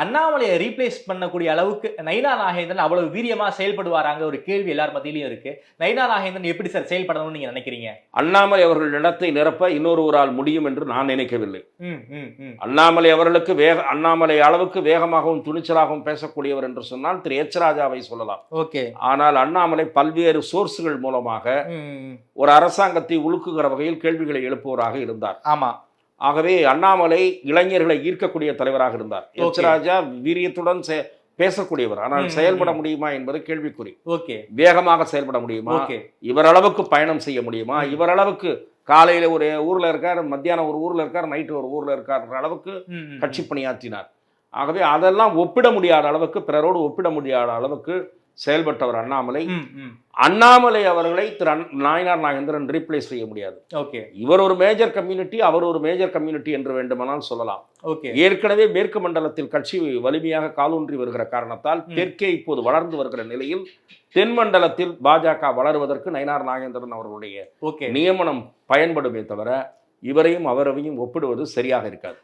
அண்ணாமலையை ரீப்ளேஸ் பண்ணக்கூடிய அளவுக்கு நயினா நாகேந்திரன் அவ்வளவு வீரியமா செயல்படுவாராங்க ஒரு கேள்வி எல்லார் மத்தியிலையும் இருக்கு. நயினா நாகேந்திரன் எப்படி சார் செயல்படணும்னு நீங்க நினைக்கிறீங்க? அண்ணாமலை அவர்கள் இடத்தை நிரப்ப இன்னொருவரால் முடியும் என்று நான் நினைக்கவில்லை. அண்ணாமலை அவர்களுக்கு அண்ணாமலை அளவுக்கு வேகமாகவும் துணிச்சலாகவும் பேசக்கூடியவர் என்று சொன்னால் திரு எச் ராஜாவை சொல்லலாம். ஓகே. ஆனால் அண்ணாமலை பல்வேறு சோர்ஸ்கள் மூலமாக ஒரு அரசாங்கத்தை உலுக்குகிற வகையில் கேள்விகளை எழுப்புவராக இருந்தார். ஆமா. ஆகவே அண்ணாமலை இளைஞர்களை ஈர்க்கக்கூடிய தலைவராக இருந்தார். எச் ராஜா வீரியத்துடன் பேசக்கூடியவர், ஆனால் செயல்பட முடியுமா என்பது கேள்விக்குறி. வேகமாக செயல்பட முடியுமா, இவரளவுக்கு பயணம் செய்ய முடியுமா, இவரளவுக்கு காலையில ஒரு ஊர்ல இருக்கார், மத்தியானம் ஒரு ஊர்ல இருக்கார், நைட்டு ஒரு ஊர்ல இருக்கார் அளவுக்கு கட்சி பணியாற்றினார். ஆகவே அதெல்லாம் ஒப்பிட முடியாத அளவுக்கு, பிறரோடு ஒப்பிட முடியாத அளவுக்கு செயல்பட்டவர் அண்ணாமலை. அண்ணாமலை அவர்களை திரு நாயனார் நாகேந்திரன் ரீப்ளேஸ் செய்ய முடியாது. இவர் ஒரு மேஜர் கம்யூனிட்டி, அவர் ஒரு மேஜர் கம்யூனிட்டி என்று வேண்டுமானால் சொல்லலாம். ஏற்கனவே மேற்கு மண்டலத்தில் கட்சி வலிமையாக காலூன்றி வருகிற காரணத்தால் தெற்கே இப்போது வளர்ந்து வருகிற நிலையில் தென் மண்டலத்தில் பாஜக வளருவதற்கு நயினார் நாகேந்திரன் அவர்களுடைய நியமனம் பயன்படுமே தவிர இவரையும் அவரையும் ஒப்பிடுவது சரியாக இருக்காது.